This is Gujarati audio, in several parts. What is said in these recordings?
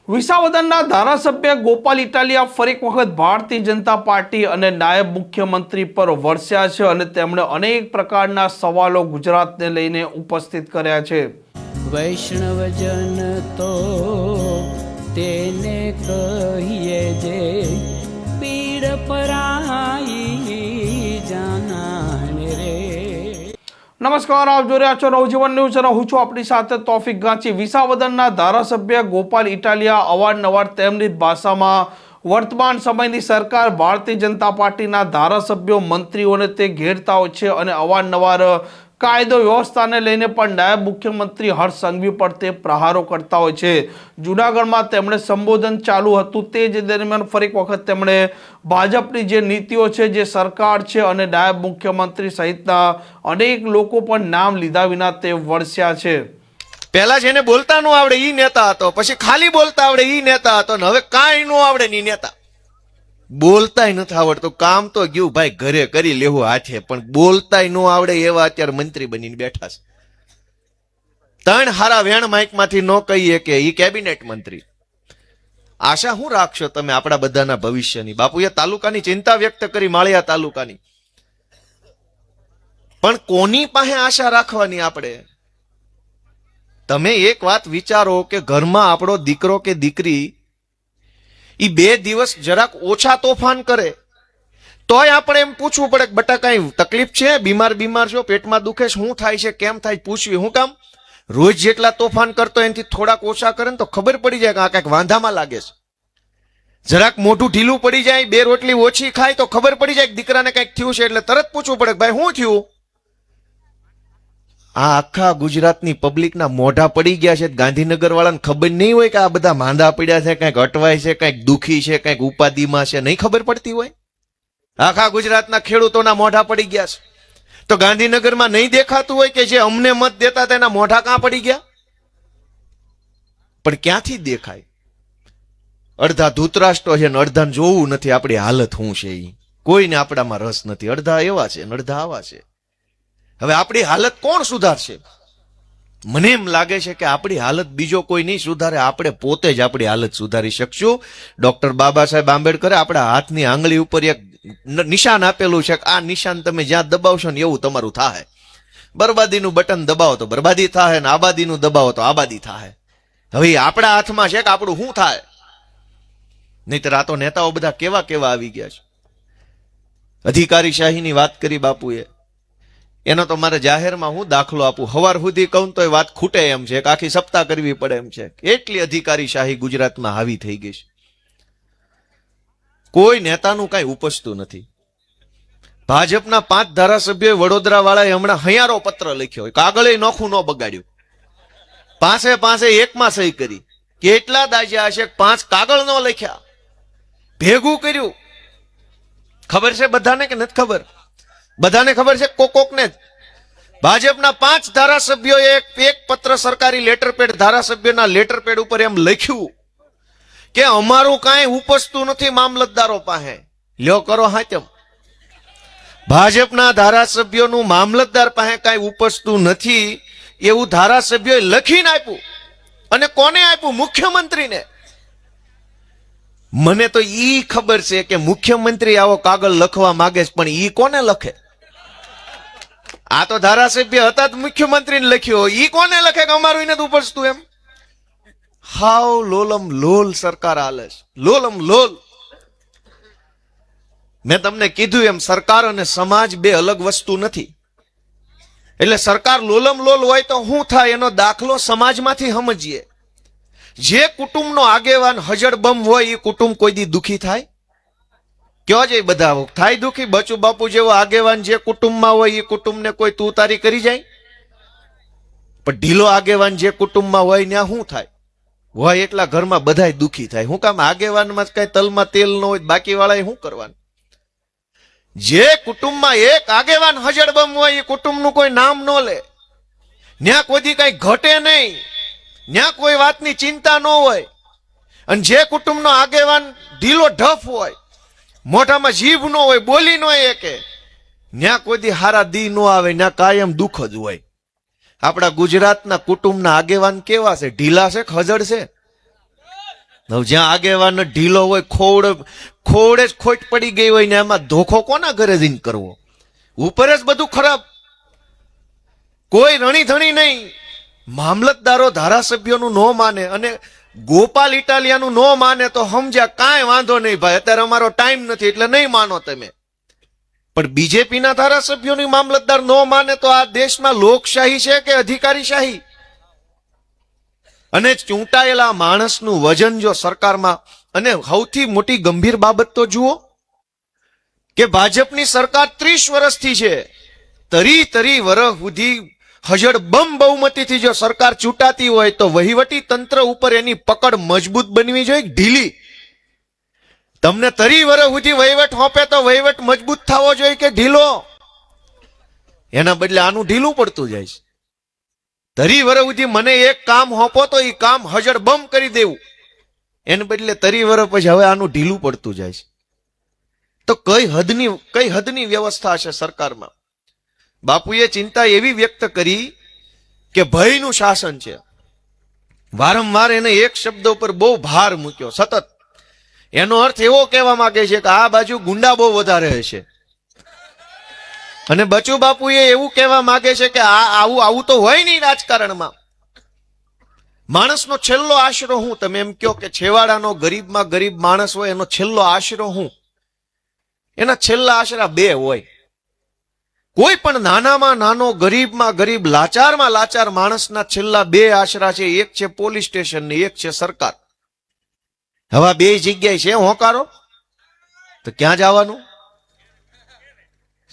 વિસાવદરના ધારાસભ્ય ગોપાલ ઇટાલિયા ફરી એક વખત ભારતીય જનતા પાર્ટી અને નાયબ મુખ્યમંત્રી પર વરસ્યા છે અને તેમણે અનેક પ્રકારના સવાલો ગુજરાતને લઈને ઉપસ્થિત કર્યા છે। વૈષ્ણવજન તો તેને કહીએ જે પીડ પરાઈ જાનાને રે। નમસ્કાર, આપ જોઈ રહ્યા છો નવજીવન ન્યૂઝ અને હું છું આપણી સાથે તોફિક ગાંચી। વિસાવદરના ધારાસભ્ય ગોપાલ ઇટાલિયા અવારનવાર તેમની જ ભાષામાં વર્તમાન સમયની સરકાર, ભારતીય જનતા પાર્ટીના ધારાસભ્યો, મંત્રીઓને તે ઘેરતા હોય છે અને અવારનવાર કાયદો વ્યવસ્થાને લઈને પણ નાયબ મુખ્યમંત્રી હર્ષ સંઘવી પર તે પ્રહારો કરતા હોય છે। જૂનાગઢમાં તેમણે સંબોધન ચાલુ હતું તે જ દરમિયાન ફરી એક વખત તેમણે ભાજપની જે નીતિઓ છે, જે સરકાર છે અને નાયબ મુખ્યમંત્રી સહિતના અનેક લોકો પણ નામ લીધા વિના તે વરસ્યા છે। પહેલા જેને બોલતા ન આવડે ઈ નેતા હતો, પછી ખાલી બોલતા આવડે ઈ નેતા હતો, ને હવે કાંઈ ન આવડે ની નેતા। બોલતાય નથી આવડતું, કામ તો ગયું ભાઈ ઘરે કરી લેવું હાથે, પણ બોલતાય ન આવડે એવા અત્યારે મંત્રી બનીને બેઠા છે। ત્રણ હારા વેણ માઇક માંથી ન કહીએ કે ઈ કેબિનેટ મંત્રી। આશા શું રાખશો તમે આપણા બધાના ભવિષ્યની? બાપુએ તાલુકાની ચિંતા વ્યક્ત કરી, માળિયા તાલુકાની, પણ કોની પાસે આશા રાખવાની આપણે? તમે એક વાત વિચારો કે ઘરમાં આપણો દીકરો કે દીકરી ઈ 2 દિવસ જરાક ઓછા તોફાન કરે તોય આપણે એમ પૂછવું પડે કે બટા કઈ તકલીફ છે, બીમાર છો, પેટમાં દુખે છે, શું થાય છે, કેમ થાય, પૂછવી શું કામ? રોજ જેટલા તોફાન કરતો એનાથી થોડાક ઓછા કરે ને તો ખબર પડી જાય કે આ કઈક વાંધામાં લાગે છે। જરાક મોઢું ઢીલું પડી જાય, 2 રોટલી ઓછી ખાય તો ખબર પડી જાય કે દીકરાને કઈક થયું છે, એટલે તરત પૂછવું પડે કે ભાઈ શું થયું? આ આખા ગુજરાતની પબ્લિકના મોઢા પડી ગયા છે। ગાંધીનગર વાળાને ખબર નહીં હોય કે આ બધા માંદા પડ્યા છે, કંઈક અટવાય છે, કંઈક દુખી છે, કંઈક ઉપાધિમાં છે, નહીં ખબર પડતી હોય? આખા ગુજરાતના ખેડૂતોના મોઢા પડી ગયા છે, તો ગાંધીનગરમાં નહીં દેખાતું હોય કે જે અમને મત દેતા તેના મોઢા કાં પડી ગયા? પણ ક્યાંથી દેખાય? અડધા ધૂતરાષ્ટ્રો છે ને અડધાને જોવું નથી આપણી હાલત શું છે, એ કોઈને આપણામાં રસ નથી। અડધા એવા છે ને અડધા આવા છે। હવે આપણી હાલત કોણ સુધારશે? મને એમ લાગે છે કે આપણી હાલત બીજો કોઈ નહીં સુધારે, આપણે પોતે જ આપણી હાલત સુધારી શકશું। ડોક્ટર બાબા સાહેબ આંબેડકરે આપણા હાથની આંગળી ઉપર એક નિશાન આપેલું છે કે આ નિશાન તમે જ્યાં દબાવશો ને એવું તમારું થાય। બરબાદીનું બટન દબાવો તો બરબાદી થાય, ને આબાદીનું દબાવો તો આબાદી થાય। હવે આપણા હાથમાં છે કે આપણું શું થાય, નહીતર આ તો નેતાઓ બધા કેવા કેવા આવી ગયા છે। અધિકારી શાહીની વાત કરી બાપુએ, એનો તો મારે જાહેરમાં હું દાખલો આપું, હવાર સુધી કહું તો એ વાત ખૂટે એમ છે, આખી સપ્તાહ કરવી પડે એમ છે। એટલી અધિકારી શાહી ગુજરાતમાં હાવી થઈ ગઈ છે, કોઈ નેતાનું કઈ ઉપજતું નથી। ભાજપના 5 ધારાસભ્યો વડોદરા વાળાએ હમણાં હૈયારો પત્ર લખ્યો, કાગળે નોખું ન બગાડ્યું, પાસે એકમાં સહી કરી। કેટલા દાજ્યા હશે, 5 કાગળ નો લખ્યા, ભેગું કર્યું। ખબર છે બધાને કે નથી ખબર? બધાને ખબર છે, કોકને જ। ભાજપના 5 ધારાસભ્યોએ એક પત્ર સરકારી લેટરપેડ ધારાસભ્યના લેટરપેડ ઉપર એમ લખ્યું કે અમારું કાંઈ ઉપજતું નથી મામલતદારો પાસે, લ્યો કરો હાચમ। ભાજપના ધારાસભ્યોનું મામલતદાર પાસે કાંઈ ઉપજતું નથી એવું ધારાસભ્યોએ લખીને આપ્યું, અને કોને આપ્યું? મુખ્યમંત્રીને। મને તો ઈ ખબર છે કે મુખ્યમંત્રી આવો કાગળ લખવા માંગે છે, પણ ઈ કોને લખે? આ તો ધારાસભ્ય હતા જ મુખ્યમંત્રીને લખ્યો, ઈ કોને લખે કે અમારું એને ઉપજતું એમ? હાવ લોલમ લોલ સરકાર હાલે છે, લોલમ લોલ। મેં તમને કીધું એમ સરકાર અને સમાજ 2 અલગ વસ્તુ નથી, એટલે સરકાર લોલમ લોલ હોય તો શું થાય એનો દાખલો સમાજમાંથી સમજીએ। જે કુટુંબનો આગેવાન હજડબમ હોય એ કુટુંબ કોઈ દી દુખી થાય? કયો છે બધા થાય દુખી? બચુ બાપુ જેવો આગેવાન જે કુટુંબમાં હોય એ કુટુંબને કોઈ તું તારી કરી જાય? પણ ઢીલો આગેવાન જે કુટુંબમાં હોય ત્યાં શું થાય? હોય એટલા ઘરમાં બધાય દુખી થાય। શું કામ? આગેવાનમાં કઈ તલમાં તેલ ન હોય, બાકી વાળા શું કરવાનું? જે કુટુંબમાં એક આગેવાન હજડબમ હોય એ કુટુંબનું કોઈ નામ ન લે, ત્યાં કોઈ દી કઈ ઘટે નહીં, ત્યાં કોઈ વાતની ચિંતા ન હોય। અને જે કુટુંબનો આગેવાન ઢીલો ઢફ હોય, મોઢામાં જીભ ન હોય, બોલી ન હોય કે, ત્યાં કોઈ દી હારા દી ન આવે, ત્યાં કાયમ દુઃખ જ હોય। આપણા ગુજરાતના કુટુંબના આગેવાન કેવા છે? ઢીલા છે કે હજડ છે? હવે જ્યાં આગેવાન ઢીલો હોય, ખોડે જ ખોટ પડી ગઈ હોય ને એમાં ધોખો કોના ઘરે જઈને કરવો? ઉપર જ બધું ખરાબ, કોઈ રણી ધણી નહીં. મામલતદારો ધારાસભ્યોનું ન માને અને ગોપાલ ઇટાલિયાનું ન માને તો સમજ્યા કાંઈ વાંધો નહીં ભાઈ, અત્યારે અમારો ટાઈમ નથી એટલે નહીં માનો તમે. પણ બીજેપીના ધારાસભ્યોની મામલતદાર ન માને તો આ દેશમાં લોકશાહી છે કે અધિકારીશાહી? અને ચૂંટાયેલા માણસનું વજન જો સરકારમાં, અને સૌથી મોટી ગંભીર બાબત તો જુઓ કે ભાજપની સરકાર 30 વર્ષથી છે, તરી વર્ષ સુધી હજડબમ બહુમતીથી જો સરકાર ચૂંટાતી હોય તો વહીવટી તંત્ર ઉપર એની પકડ મજબૂત બનવી જોઈએ, ઢીલી? તમને 30 વર્ષ સુધી વહીવટ સોંપે તો વહીવટ મજબૂત થવો જોઈએ કે ઢીલો? એના બદલે આનું ઢીલું પડતું જાય છે. 30 વર્ષ સુધી મને એક કામ સોંપો તો એ કામ હજડબમ કરી દેવું, એને બદલે 30 વર્ષ પછી હવે આનું ઢીલું પડતું જાય છે. તો કઈ હદની વ્યવસ્થા છે સરકારમાં? બાપુએ ચિંતા એવી વ્યક્ત કરી કે ભયનું શાસન છે. વારંવાર એને એક શબ્દ ઉપર બહુ ભાર મૂક્યો, સતત. એનો અર્થ એવો કહેવા માંગે છે કે આ બાજુ ગુંડા બહુ વધારે હશે, અને બચુ બાપુએ એવું કહેવા માંગે છે કે આવું તો હોય નહીં રાજકારણમાં. માણસનો છેલ્લો આશરો હું? તમે એમ કહો કે છેવાડાનો ગરીબમાં ગરીબ માણસ હોય, એનો છેલ્લો આશરો હું? એના છેલ્લા આશરા 2 હોય. કોઈ પણ નાનામાં નાનો, ગરીબમાં ગરીબ, લાચારમાં લાચાર માણસના છેલ્લા 2 આશરા છે. એક છે પોલીસ સ્ટેશન ને એક છે સરકાર. હવે 2 જગ્યાએ છે હોકારો, તો ક્યાં જવાનું?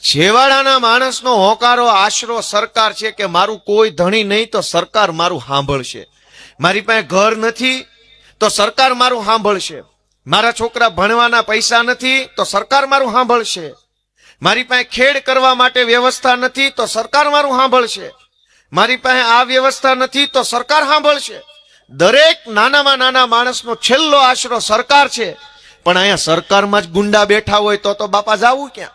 છેવાડાના માણસનો હોકારો, આશરો સરકાર છે કે મારું કોઈ ધણી નહીં તો સરકાર મારું સાંભળશે. મારી પાસે ઘર નથી તો સરકાર મારું સાંભળશે. મારા છોકરા ભણવાના પૈસા નથી તો સરકાર મારું સાંભળશે. મારી પાસે ખેડ કરવા માટે વ્યવસ્થા નથી તો સરકાર મારું સાંભળશે. મારી પાસે આ વ્યવસ્થા નથી તો સરકાર સાંભળશે. દરેક નાનામાં નાના માણસનો છેલ્લો આશરો સરકાર છે. પણ અહીંયા સરકારમાં જ ગુંડા બેઠા હોય તો બાપા જાવું ક્યાં?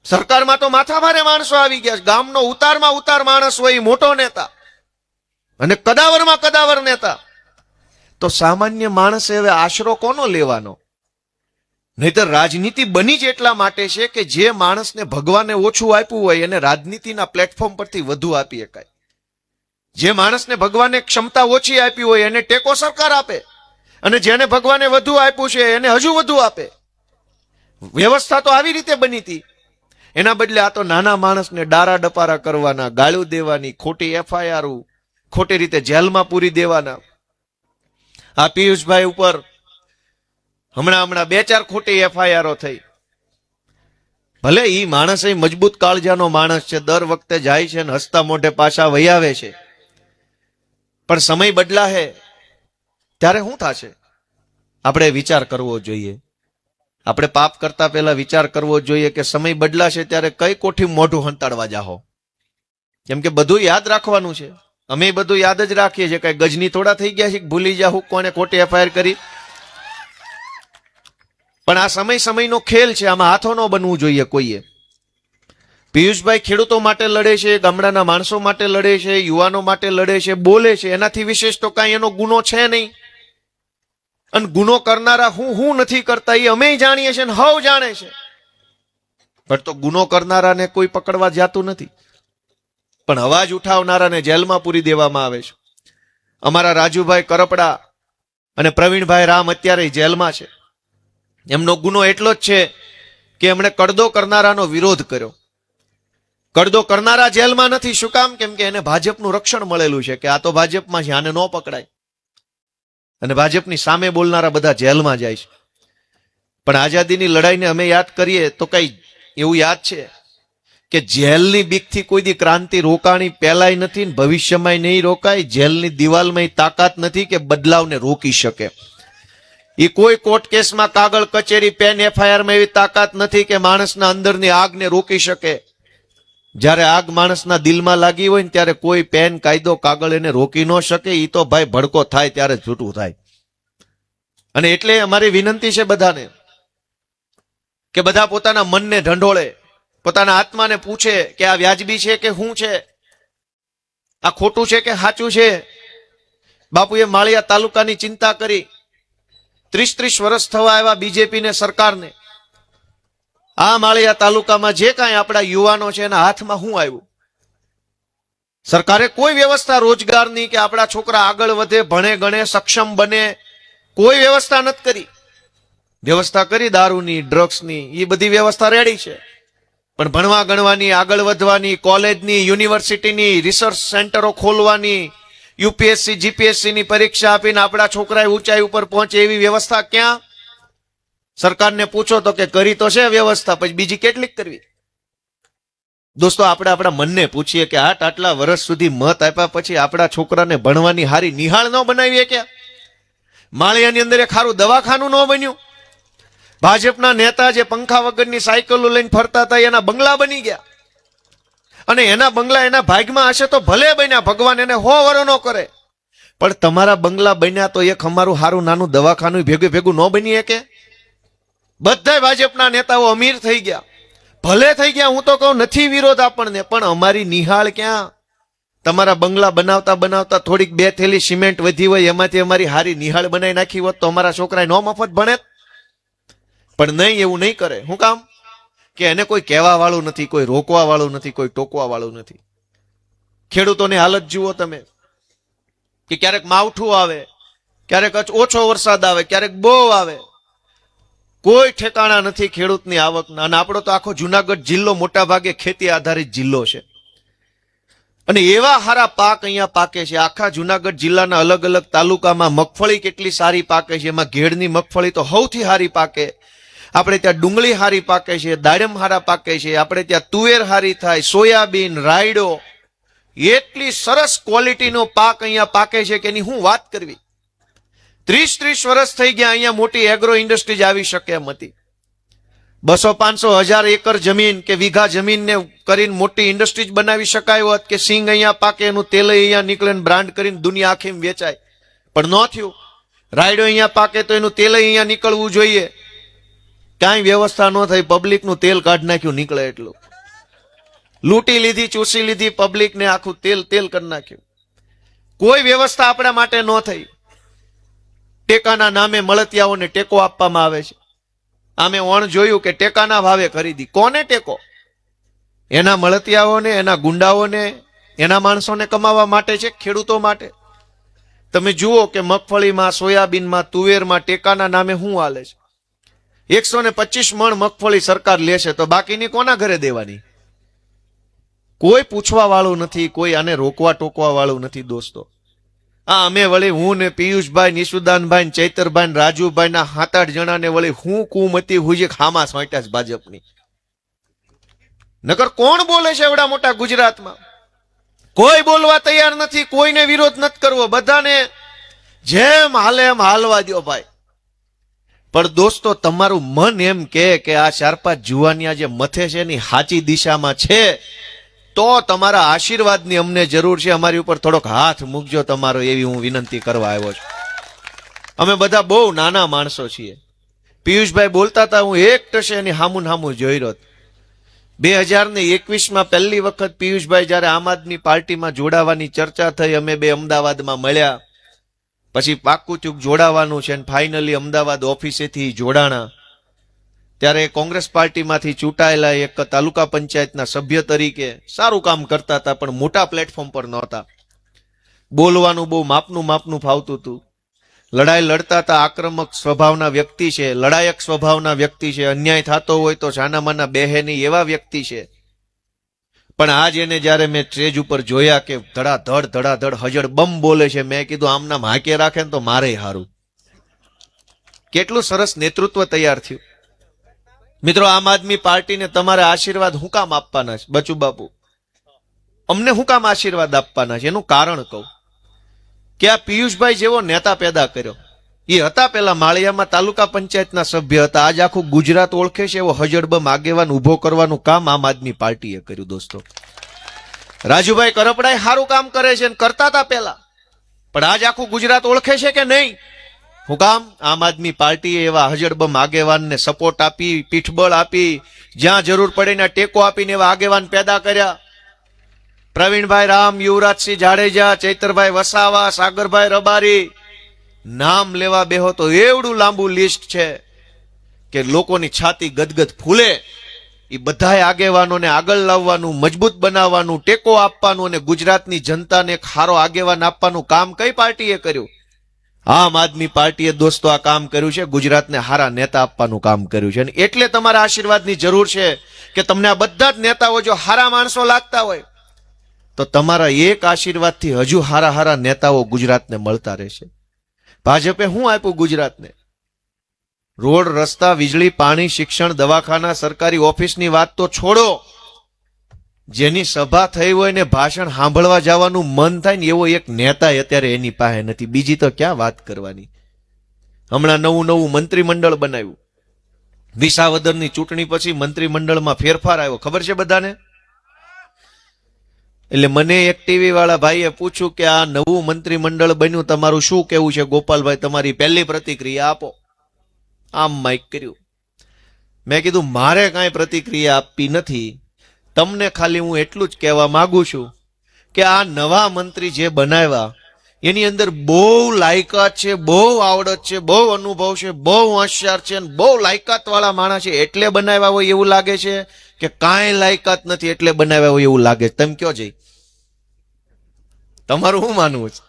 સરકારમાં તો માથાભારે માણસો આવી ગયા. ગામનો ઉતારમાં ઉતાર માણસ હોય, મોટો નેતા, અને કદાવરમાં કદાવર નેતા. તો સામાન્ય માણસે હવે આશરો કોનો લેવાનો? નહીતર રાજનીતિ બની જ એટલા માટે છે કે જે માણસને ભગવાને ઓછું આપ્યું હોય એને રાજનીતિના પ્લેટફોર્મ પરથી વધુ આપી શકાય. જે માણસને ભગવાને ક્ષમતા ઓછી આપી હોય એને ટેકો સરકાર આપે, અને જેને ભગવાને વધુ આપ્યું છે એને હજુ વધુ આપે. વ્યવસ્થા તો આવી રીતે બની હતી. એના બદલે આ તો નાના માણસને ડારા ડપારા કરવાના, ગાળું દેવાની, ખોટી FIR, ખોટી રીતે જેલમાં પૂરી દેવાના. આ પિયુષભાઈ ઉપર હમણાં 2-4 ખોટી FIR થઈ. ભલે ઈ માણસ એ મજબૂત કાળજાનો માણસ છે, દર વખતે જાય છે ને હસતા મોઢે પાછા વહી આવે છે. પણ સમય બદલાશે ત્યારે શું થશે? આપણે વિચાર કરવો જોઈએ. આપણે પાપ કરતા પહેલા વિચાર કરવો જોઈએ કે સમય બદલાશે ત્યારે કઈ કોઠી મોઢું હંતાડવા જાહો. કેમ કે બધું યાદ રાખવાનું છે. અમે બધું યાદ જ રાખીએ છીએ. કઈ ગજની થોડા થઈ ગયા છે ભૂલી જાહું કોને ખોટી FIR કરી. પણ આ સમયનો ખેલ છે, આમાં હાથો ન બનવું જોઈએ કોઈએ. પિયુષભાઈ ખેડૂતો માટે લડે છે, ગામડાના માણસો માટે લડે છે, યુવાનો માટે લડે છે, બોલે છે. એનાથી વિશેષ તો કાંઈ એનો ગુનો છે નહીં. અને ગુનો કરનારા હું નથી કરતા એ અમે જાણીએ છીએ, હવ જાણે છે. પણ તો ગુનો કરનારાને કોઈ પકડવા જતું નથી, પણ અવાજ ઉઠાવનારાને જેલમાં પૂરી દેવામાં આવે છે. અમારા રાજુભાઈ કરપડા અને પ્રવીણભાઈ રામ અત્યારે જેલમાં છે. એમનો ગુનો એટલો જ છે કે એમણે કડદો કરનારાનો વિરોધ કર્યો. કડદો કરનારા જેલમાં નથી. શું કામ? કેમ કે એને ભાજપનું રક્ષણ મળેલું છે કે આ તો ભાજપમાં છે, આને ન પકડાય. અને ભાજપની સામે બોલનારા બધા જેલમાં જાય છે. પણ આઝાદીની લડાઈને અમે યાદ કરીએ તો કઈ એવું યાદ છે કે જેલની બીકથી કોઈ દી ક્રાંતિ રોકાણી પહેલાય નથી, ભવિષ્યમાં નહીં રોકાય. જેલની દિવાલમાં તાકાત નથી કે બદલાવને રોકી શકે. એ કોઈ કોર્ટ કેસમાં કાગળ કચેરી પેન FIR માં એવી તાકાત નથી કે માણસના અંદરની આગને રોકી શકે. જ્યારે આગ માણસના દિલમાં લાગી હોય ને ત્યારે કોઈ પેન, કાયદો, કાગળ એને રોકી ન શકે. એ તો ભાઈ ભડકો થાય ત્યારે જ છૂટું થાય. અને એટલે અમારી વિનંતી છે બધાને કે બધા પોતાના મનને ઢંઢોળે, પોતાના આત્માને પૂછે કે આ વ્યાજબી છે કે શું છે, આ ખોટું છે કે સાચું છે. બાપુએ માળિયા તાલુકાની ચિંતા કરી. 30 વર્ષ થવા આવ્યા બીજેપી ને સરકારને. આ માળિયા તાલુકામાં જે કાંઈ આપણા યુવાનો છે એના હાથમાં શું આવ્યું? સરકારે કોઈ વ્યવસ્થા રોજગારની કે આપણા છોકરા આગળ વધે, ભણે ગણે, સક્ષમ બને, કોઈ વ્યવસ્થા નથી કરી. વ્યવસ્થા કરી દારૂની, ડ્રગ્સની, એ બધી વ્યવસ્થા રેડી છે, પણ ભણવા ગણવાની, આગળ વધવાની, કોલેજની, યુનિવર્સિટીની, રિસર્ચ સેન્ટરો ખોલવાની, યુપીએસસી જીપીએસસી ની પરીક્ષા આપીને આપણા છોકરાએ ઊંચાઈ ઉપર પહોંચે એવી વ્યવસ્થા ક્યાં? સરકારને પૂછો તો કે કરી તો છે વ્યવસ્થા, પછી બીજી કેટલીક કરવી? દોસ્તો, આપણે આપણા મનને પૂછીએ કે આટલા વર્ષ સુધી મત આપ્યા પછી આપણા છોકરાને ભણવાની હારી નિહાળ ન બનાવીએ કે? માળિયાની અંદર એક ખારું દવાખાનું ન બન્યું? ભાજપના નેતા જે પંખા વગરની સાયકલો લઈને ફરતા હતા એના બંગલા બની ગયા, અને એના બંગલા એના ભાગમાં હશે તો ભલે બન્યા, ભગવાન એને 100 વરો ન કરે, પણ તમારા બંગલા બન્યા તો એક અમારું હારું નાનું દવાખાનું ભેગું ન બની કે? બધા ભાજપના નેતાઓ અમીર થઈ ગયા, ભલે થઈ ગયા, હું તો કહું નથી વિરોધ આપણને, પણ અમારી નિહાળ ક્યાં? તમારા બંગલા બનાવતા બનાવતા થોડીક 2 થેલી સિમેન્ટ વધી હોય એમાંથી અમારી હારી નિહાળ બનાવી નાખી હોત તો અમારા છોકરા નો મફત ભણે. પણ નહીં, એવું નહીં કરે. શું કામ? કે એને કોઈ કહેવા વાળું નથી, કોઈ રોકવા વાળું નથી, કોઈ ટોકવા વાળું નથી. ખેડૂતોની હાલત જુઓ તમે, કે ક્યારેક માવઠું આવે, ક્યારેક ઓછો વરસાદ આવે, ક્યારેક બહુ આવે, કોઈ ઠેકાણા નથી ખેડૂતની આવકના. અને આપણો તો આખો જુનાગઢ જિલ્લો મોટા ભાગે ખેતી આધારિત જિલ્લો છે, અને એવા હારા પાક અહીંયા પાકે છે. આખા જુનાગઢ જિલ્લાના અલગ અલગ તાલુકામાં મગફળી કેટલી સારી પાકે છે. એમાં ઘેડની મગફળી તો સૌથી સારી પાકે. આપણે ત્યાં ડુંગળી હારી પાકે છે, દાડમ હારા પાકે છે, આપણે ત્યાં તુવેર હારી થાય, સોયાબીન, રાયડો, એટલી સરસ ક્વોલિટીનો પાક અહીંયા પાકે છે કે એની હું વાત કરવી. 30 વર્ષ થઈ ગયા અહીંયા મોટી એગ્રો ઇન્ડસ્ટ્રીઝ આવી શકે એમ હતી. 200-500 એકર જમીન કે વીઘા જમીનને કરીને મોટી ઇન્ડસ્ટ્રીઝ બનાવી શકાય હોત કે સિંગ અહીંયા પાકે, એનું તેલ અહીંયા નીકળે, બ્રાન્ડ કરીને દુનિયા આખી વેચાય, પણ ન થયું. રાયડો અહીંયા પાકે તો એનું તેલ અહીંયા નીકળવું જોઈએ, કાંઈ વ્યવસ્થા ન થઈ, પબ્લિકનું તેલ કાઢી નાખ્યું, નીકળે એટલું. લૂંટી લીધી, ચૂસી લીધી પબ્લિકને, આખું તેલ કરી નાખ્યું. કોઈ વ્યવસ્થા આપણા માટે ન થઈ. ટેકાના નામે મળતિયાઓને ટેકો આપવામાં આવે છે. આમે ઓણ જોયું કે ટેકાના ભાવે ખરીદી. કોને ટેકો? એના મળતિયાઓને, એના ગુંડાઓને, એના માણસોને કમાવા માટે છે, ખેડૂતો માટે. તમે જુઓ કે મગફળીમાં, સોયાબીનમાં, તુવેરમાં ટેકાના નામે શું હાલે છે? 125 મણ મગફળી સરકાર લેશે તો બાકીની કોના ઘરે દેવાની? કોઈ પૂછવા વાળું નથી, કોઈ આને રોકવા ટોકવા વાળું નથી. દોસ્તો, અમે વળી હું ને પિયુષભાઈ, નિશુદાનભાઈ, ચૈતરભાઈ, રાજુભાઈ ના 7-8 જણાને વળી હું કુમતી હુજી ખામા સોંટ્યા છે ભાજપની. નકર કોણ બોલે છે એવડા મોટા ગુજરાતમાં? કોઈ બોલવા તૈયાર નથી, કોઈને વિરોધ નથી કરવો, બધાને જેમ હાલે એમ હાલવા દો ભાઈ. પણ દોસ્તો, તમારું મન એમ કે આ 4-5 જુવાનિયા જે મથે છે એની સાચી દિશામાં છે તો તમારા આશીર્વાદની અમને જરૂર છે. અમારી ઉપર થોડોક હાથ મૂકજો તમારો, એવી હું વિનંતી કરવા આવ્યો છું. અમે બધા બહુ નાના માણસો છીએ. પિયુષભાઈ બોલતા હતા, હું એક ટશે એની હામું હામું જોઈ રહ્યો. 2021માં પહેલી વખત પિયુષભાઈ જયારે આમ આદમી પાર્ટીમાં જોડાવાની ચર્ચા થઈ, અમે બે અમદાવાદમાં મળ્યા, પછી પાક્કું ચૂક જોડાવાનું છે, ફાઇનલી અમદાવાદ ઓફિસેથી જોડાણા. ત્યારે કોંગ્રેસ પાર્ટીમાંથી ચૂંટાયેલા એક તાલુકા પંચાયતના સભ્ય તરીકે સારું કામ કરતા હતા, પણ મોટા પ્લેટફોર્મ પર નહોતા. બોલવાનું બહુ માપનું ફાવતું હતું. લડાઈ લડતા હતા. આક્રમક સ્વભાવના વ્યક્તિ છે, લડાયક સ્વભાવના વ્યક્તિ છે. અન્યાય થતો હોય તો છાનામાના બેહે નહીં એવા વ્યક્તિ છે. પણ આજ એને જયારે મેં સ્ટેજ ઉપર જોયા કે ધડાધડ હજડ બમ બોલે છે, મેં કીધું આમના હાકે રાખે ને તો મારે હારું. કેટલું સરસ નેતૃત્વ તૈયાર થયું. મિત્રો, આમ આદમી પાર્ટીને તમારે આશીર્વાદ હું કામ આપવાના છે? બચુ બાપુ, અમને હું કામ આશીર્વાદ આપવાના છે? એનું કારણ કહું કે આ પિયુષભાઈ જેવો નેતા પેદા કર્યો. એ હતા પેલા માળિયામાં તાલુકા પંચાયતના સભ્ય હતા, આજ આખું ગુજરાત ઓળખે છે એવો હજડબમ આગેવાન ઉભો કરવાનું કામ આમ આદમી પાર્ટીએ કર્યું. દોસ્તો, રાજુભાઈ કરપડાએ સારું કામ કરે છે, કરતા હતા પેલા, પણ આજ આખું ગુજરાત ઓળખે છે કે નહીં? હું કામ? આમ આદમી પાર્ટીએ એવા હજડબમ આગેવાનને સપોર્ટ આપી, પીઠબળ આપી, જ્યાં જરૂર પડે ને ટેકો આપીને એવા આગેવાન પેદા કર્યા. પ્રવીણભાઈ રામ, યુવરાજસિંહ જાડેજા, ચૈતરભાઈ વસાવા, સાગરભાઈ રબારી, નામ લેવા બેહો તો એવડું લાંબુ લિસ્ટ છે કે લોકોની છાતી ગદગદ ફૂલે. એ બધાય આગેવાનોને આગળ લાવવાનું, મજબૂત બનાવવાનું, ટેકો આપવાનું અને ગુજરાતની જનતાને એક સારો આગેવાન આપવાનું કામ કઈ પાર્ટીએ કર્યું? આમ આદમી પાર્ટીએ દોસ્તો આ કામ કર્યું છે. ગુજરાતને સારા નેતા આપવાનું કામ કર્યું છે. અને એટલે તમારા આશીર્વાદની જરૂર છે કે તમને આ બધા જ નેતાઓ જો સારા માણસો લાગતા હોય તો તમારા એક આશીર્વાદથી હજુ સારા સારા નેતાઓ ગુજરાતને મળતા રહેશે. ભાજપે શું આપ્યું ગુજરાતને? રોડ, રસ્તા, વીજળી, પાણી, શિક્ષણ, દવાખાના, સરકારી ઓફિસની વાત તો છોડો. જેની સભા થઈ હોય ને ભાષણ સાંભળવા જવાનું મન થાય ને એવો એક નેતા અત્યારે એની પાસે નથી. બીજી તો ક્યાં વાત કરવાની. હમણાં નવું મંત્રીમંડળ બનાવ્યું. વિસાવદરની ચૂંટણી પછી મંત્રીમંડળમાં ફેરફાર આવ્યો, ખબર છે બધાને? એટલે મને એક ટીવી વાળા ભાઈએ પૂછ્યું કે આ નવું મંત્રીમંડળ બન્યું, તમારું શું કેવું છે ગોપાલભાઈ? તમારી પહેલી પ્રતિક્રિયા આપો. આમ માઇક કર્યું. મેં કીધું મારે કાંઈ પ્રતિક્રિયા આપવી નથી. તમને ખાલી હું એટલું જ કહેવા માંગુ છું કે આ નવા મંત્રી જે બનાવ્યા એની અંદર બહુ લાયકાત છે, બહુ આવડત છે, બહુ અનુભવ છે, બહુ હોશિયાર છે અને બહુ લાયકાત વાળા માણસ છે એટલે બનાવ્યા હોય એવું લાગે છે કે કાંઈ લાયકાત નથી એટલે બનાવ્યા હોય એવું લાગે છે? તમે કયો જઈ, તમારું શું માનવું છે?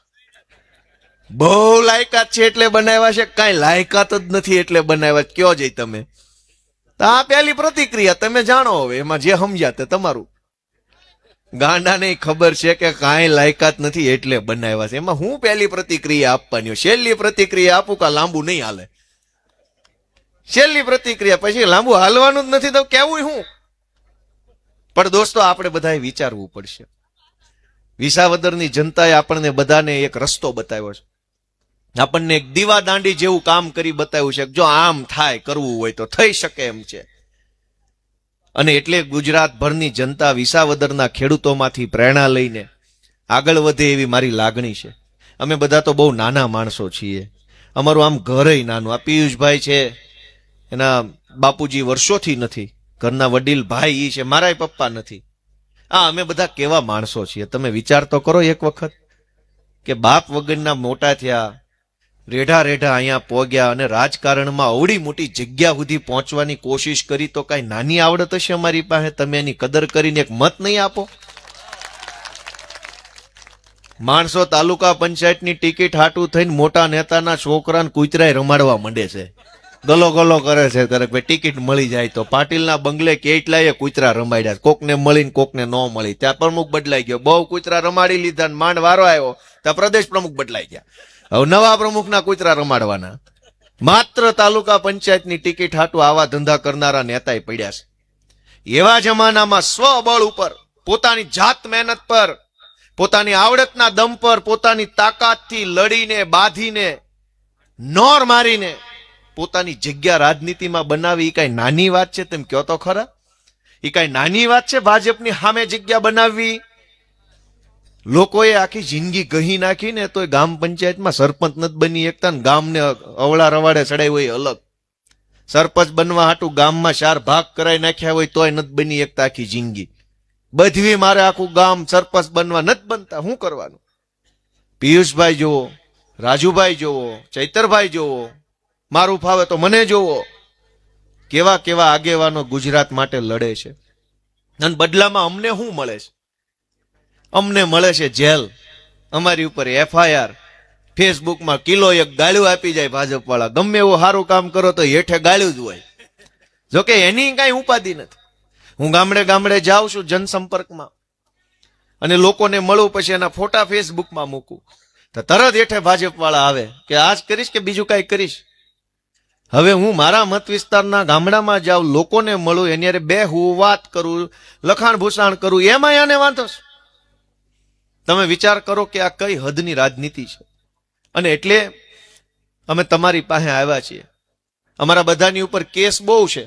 બહુ લાયકાત છે એટલે બનાવ્યા છે, કાંઈ લાયકાત જ નથી એટલે બનાવ્યા છે? કયો જઈ તમે. આ પહેલી પ્રતિક્રિયા, તમે જાણો. હવે એમાં જે સમજ્યા તે તમારું. ગાંડાને ખબર છે કે કાંઈ લાયકાત નથી એટલે બનાવ્યા છે. એમાં હું પહેલી પ્રતિક્રિયા આપવાની? છેલ્લી પ્રતિક્રિયા આપું કા લાંબુ નહીં હાલે? છેલ્લી પ્રતિક્રિયા પછી લાંબુ હાલવાનું જ નથી તો કેવું હું? પણ દોસ્તો આપણે બધાએ વિચારવું પડશે. વિસાવદરની જનતાએ આપણને બધાને એક રસ્તો બતાવ્યો છે. આપણને એક દીવા દાંડી જેવું કામ કરી બતાવ્યું છે. જો આમ થાય, કરવું હોય તો થઈ શકે એમ છે. અને એટલે ગુજરાતભરની જનતા વિસાવદરના ખેડૂતોમાંથી પ્રેરણા લઈને આગળ વધે એવી મારી લાગણી છે. અમે બધા તો બહુ નાના માણસો છીએ. અમારું આમ ઘરેય નાનું. આ પિયુષભાઈ છે, એના બાપુજી વર્ષોથી નથી. ઘરના વડીલ ભાઈ ઈ છે, મારાય પપ્પા નથી. અમે બધા કેવા માણસો છીએ તમે વિચાર તો કરો એક વખત, કે બાપ વગરના મોટા થયા, રેઢા રેઢા અહીંયા પહોંચ્યા અને રાજકારણમાં અવડી મોટી જગ્યા સુધી પહોંચવાની કોશિશ કરી. તો કઈ નાની આવડત હશે અમારી પાસે? તમે એની કદર કરીને એક મત નહીં આપો? માણસો તાલુકા પંચાયતની ટિકિટ હાટું થઈને મોટા નેતાના છોકરાને કૂતરાય રમાડવા માંડે છે, ગલો ગલો કરે છે ત્યારે ભાઈ ટિકિટ મળી જાય તો. પાટીલના બંગલે કેટલાય કૂતરા રમાડ્યા, કોકને મળીને કોકને ન મળી. ત્યાં પ્રમુખ બદલાઈ ગયો, બહુ કૂતરા રમાડી લીધા, માંડ વારો આવ્યો ત્યાં પ્રદેશ પ્રમુખ બદલાઈ ગયા. હવે નવા પ્રમુખના કૂતરા રમાડવાના. માત્ર તાલુકા પંચાયતની ટિકિટ હાટું આવા ધંધા કરનારા નેતાએ પડ્યા છે. એવા જમાનામાં સ્વબળ ઉપર, પોતાની જાત મહેનત પર, પોતાની આવડતના દમ પર, પોતાની તાકાતથી લડીને, બાંધીને, નોર મારીને પોતાની જગ્યા રાજનીતિમાં બનાવી. એ કઈ નાની વાત છે? તેમ કહો તો ખરા. એ કઈ નાની વાત છે ભાજપની સામે જગ્યા બનાવવી? લોકોએ આખી જિંદગી કહી નાખીને તોય ગામ પંચાયતમાં સરપંચ નથી બની એકતા ને ગામને અવળા રવાડે ચડાવી હોય અલગ. સરપંચ બનવા હાટું ગામમાં 4 ભાગ કરાઈ નાખ્યા હોય તોય નથી બની એકતા આખી જિંદગી. બધવી મારે આખું ગામ સરપંચ બનવા નથી બનતા. શું કરવાનું? પિયુષભાઈ જોવો, રાજુભાઈ જોવો, ચૈતરભાઈ જોવો, મારું ફાવે તો મને જોવો. કેવા કેવા આગેવાનો ગુજરાત માટે લડે છે. અને બદલામાં અમને શું મળે છે? અમને મળે છે જેલ, અમારી ઉપર FIR, ફેસબુકમાં કિલો એક ગાળ્યું આપી જાય ભાજપ વાળા. ગમે એવું સારું કામ કરો તો હેઠે ગાળ્યું જ હોય. જોકે એની કઈ ઉપાધિ નથી. હું ગામડે ગામડે જાઉં છું જનસંપર્કમાં અને લોકોને મળું, પછી એના ફોટા ફેસબુકમાં મૂકું તો તરત હેઠે ભાજપ વાળા આવે કે આજ કરીશ કે બીજું કઈ કરીશ. હવે હું મારા મત વિસ્તારના ગામડામાં જાઉં, લોકોને મળું, એની બેહું, વાત કરું, લખાણ ભૂષાણ કરું, એમાં આને વાંધો છે? તમે વિચાર કરો કે આ કઈ હદની રાજનીતિ છે. અને એટલે અમે તમારી પાસે આવ્યા છીએ. અમારા બધાની ઉપર કેસ બહુ છે.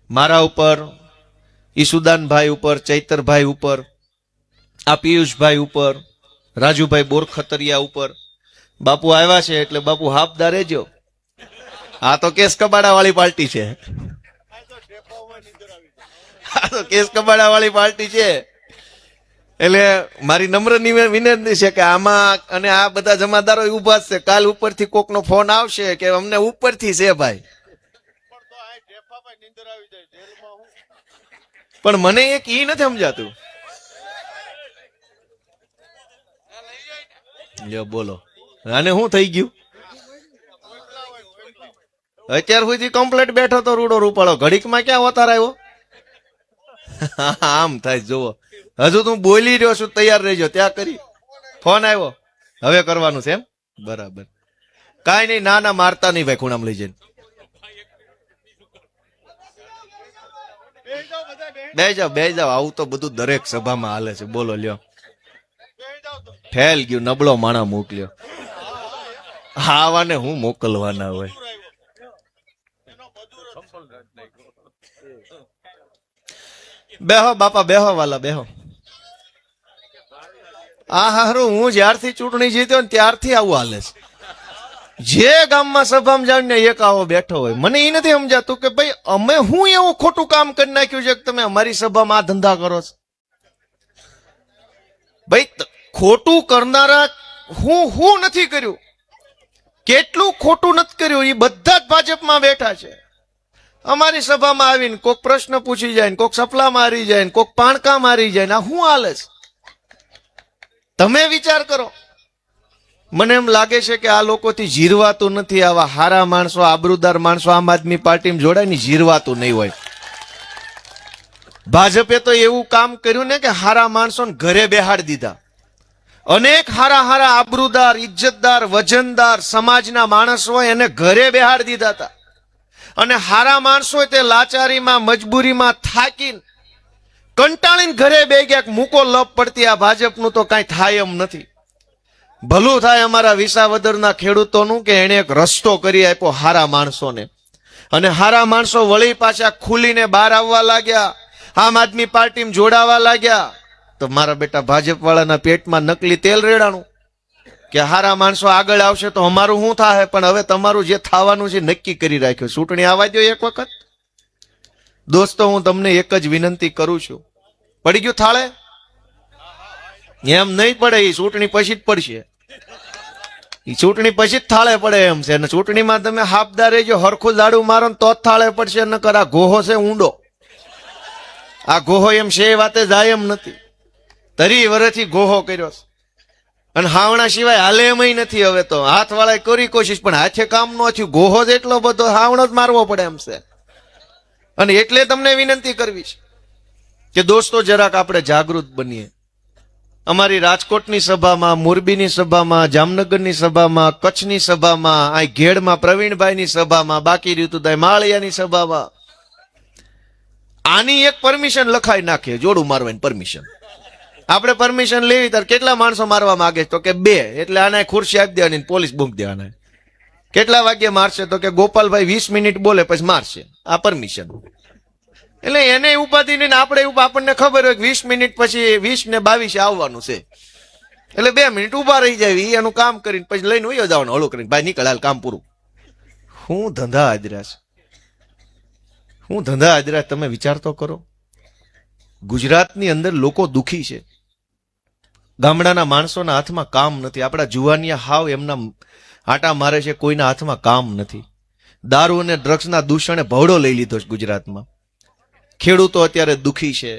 મારા ઉપર, ઈસુદાનભાઈ ઉપર, ચૈતરભાઈ ઉપર, આ પિયુષભાઈ ઉપર, રાજુભાઈ બોરખતરિયા ઉપર. બાપુ આવ્યા છે એટલે બાપુ હાફદા રહેજો. આ તો કેસ કબાડા વાળી પાર્ટી છે. આ તો કેસ કબાડા વાળી પાર્ટી છે. એટલે મારી નમ્ર વિનંતી છે કે આમાં અને આ બધા જમાદારો ઉભા જ છે, કાલ ઉપરથી કોકનો ફોન આવશે કે અમને ઉપરથી છે ભાઈ, પણ મને એક ઈ નથી સમજાતું. લ્યો બોલો, આને શું થઈ ગયું? અત્યાર સુધી કમ્પ્લેટ બેઠો તો રૂડો રૂપાળો, ઘડીકમાં ક્યાં અવતાર આવ્યો? આમ થાય જોવો, હજુ તું બોલી રહ્યો છું, તૈયાર રહેજો. ત્યાં કરી ફોન આવ્યો, હવે કરવાનું છે એમ? બરાબર, કાંઈ નહીં, ના ના મારતા નહીં ભાઈ, ખૂણામાં લઈ જઈને બે જાવ. આવું તો બધું દરેક સભામાં હાલે છે. બોલો લ્યો, ફેલ ગયું, નબળો માણા મોકલ્યો. આવાને હું મોકલવાના હોય? બેહો બાપા, બેહો વાલા, બેહો. આ હારું, હું જ્યારથી ચૂંટણી જીત્યો ને ત્યારથી આવું હાલે છે. જે ગામમાં સભામાં જાણ ને એક આવો બેઠો હોય. મને એ નથી સમજાતું કે ભાઈ અમે હું એવું ખોટું કામ કરી નાખ્યું છે કે તમે અમારી સભામાં આ ધંધા કરો છો? ભાઈ ખોટું કરનારા હું નથી કર્યું, કેટલું ખોટું નથી કર્યું, એ બધા જ ભાજપમાં બેઠા છે. અમારી સભામાં આવીને કોક પ્રશ્ન પૂછી જાય, કોક સપલા મારી જાય, કોક પાણકા મારી જાય. આ શું હાલે છે? તમે વિચાર કરો. મને એમ લાગે છે કે આ લોકોથી જીરવાતું નથી. આવા હારા માણસો, આબરૂદાર માણસો આમ આદમી પાર્ટીમાં જોડાય ને જીરવાતું નહીં હોય. ભાજપે તો એવું કામ કર્યું ને કે હારા માણસોને ઘરે બેહાડી દીધા. અનેક હારા હારા આબરૂદાર, ઇજ્જતદાર, વજનદાર સમાજના માણસો એને ઘરે બેહાડી દીધા હતા. અને હારા માણસો તે લાચારીમાં, મજબૂરીમાં થાકીને કંટાળીને ઘરે બે ગયા. મૂકો લપ પડતી આ ભાજપનું તો કાંઈ થાય એમ નથી. ભલું થાય અમારા વિસાવદરના ખેડૂતોનું કે એને એક રસ્તો કરી આપ્યો હારા માણસોને. અને હારા માણસો વળી પાછા ખુલીને બહાર આવવા લાગ્યા, આમ આદમી પાર્ટીમાં જોડાવા લાગ્યા. તો મારા બેટા ભાજપ વાળાના પેટમાં નકલી તેલ રેડાણું કે હારા માણસો આગળ આવશે તો અમારું શું થાય. પણ હવે તમારું જે થવાનું છે નક્કી કરી રાખ્યું. ચૂંટણી આવવા દો એક વખત. દોસ્તો, હું તમને એક જ વિનંતી કરું છું. પડી ગયું થાળે? એમ નહીં પડે, એ ચૂંટણી પછી જ પડશે. એ ચૂંટણી પછી જ થાળે પડે એમ છે. અને ચૂંટણીમાં તમે હાફદાર રહેજો, હરખું દાડું મારો તો જ થાળે પડશે. નકર આ ગોહો છે ઊંડો. આ ગોહો એમ છે એ વાતે જાય એમ નથી. 30 વર્ષથી ગોહો કર્યો છે અને હાવણા સિવાય હાલે એમ નથી. હવે તો હાથ વાળા કરી કોશિશ પણ હાથે કામ ન થયું. ગોહો જ એટલો બધો, હાવણો જ મારવો પડે એમ છે. અને એટલે તમને વિનંતી કરવી છે કે દોસ્તો જરાક આપણે જાગૃત બનીએ. અમારી રાજકોટની સભામાં, મોરબીની સભામાં, જામનગરની સભામાં, કચ્છની સભામાં, આ ઘેડમાં પ્રવીણભાઈની સભામાં, બાકી રહ્યું તો માળિયાની સભામાં આની એક પરમિશન લખાઈ નાખીએ, જોડું મારવાની પરમિશન. આપણે પરમિશન લેવી ત્યારે કેટલા માણસો મારવા માંગે તો કે 2. એટલે આને ખુરશી આપી દેવાની, પોલીસ બૂમ દેવાના. કેટલા વાગ્યે મારશે તો કે ગોપાલભાઈ 20 મિનિટ બોલે પછી મારશે. આ પરમિશન. એટલે એને ઉપાધિ નહીં, આપણે આપણને ખબર હોય કે 20 મિનિટ પછી 20 ને 22 આવવાનું છે. એટલે 2 મિનિટ ઉભા રહી જાય, એનું કામ કરીને પછી લઈને વયો જવાનું, હળો કરીને ભાઈ નીકળ, હાલ કામ પૂરું. હું ધંધા આદરા છે, હું ધંધા આદરા. તમે વિચાર તો કરો. ગુજરાતની અંદર લોકો દુખી છે. ગામડાના માણસોના હાથમાં કામ નથી. આપણા જુવાનિયા હાવ એમના આટા મારે છે, કોઈના હાથમાં કામ નથી. દારૂ અને ડ્રગ્સના દૂષણે ભવડો લઈ લીધો છે ગુજરાતમાં. ખેડૂતો અત્યારે દુખી છે,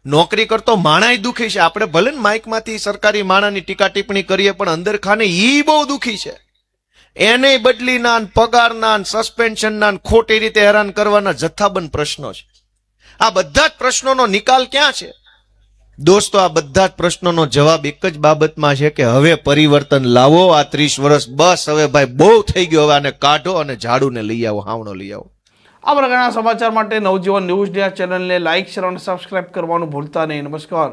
નોકરી કરતો માણાય દુખી છે. આપણે ભલે ને માઇકમાંથી સરકારી માણાની ટીકા ટિપ્પણી કરીએ, પણ અંદર ખાને ઈ બહુ દુખી છે. એને બદલીના, પગારના, સસ્પેન્શનના, ખોટી રીતે હેરાન કરવાના જથ્થાબંધ પ્રશ્નો છે. આ બધા જ પ્રશ્નોનો નિકાલ ક્યાં છે? દોસ્તો, આ બધા જ પ્રશ્નોનો જવાબ એક જ બાબતમાં છે કે હવે પરિવર્તન લાવો. આ 30 વર્ષ બસ હવે ભાઈ બહુ થઈ ગયો. હવે આને કાઢો અને ઝાડુને લઈ આવો, હાવણો લઈ આવો. આ પ્રકારના સમાચાર માટે નવજીવન ન્યૂઝ ચેનલને લાઇક, શેર અને સબસ્ક્રાઇબ કરવાનું ભૂલતા નહીં. નમસ્કાર.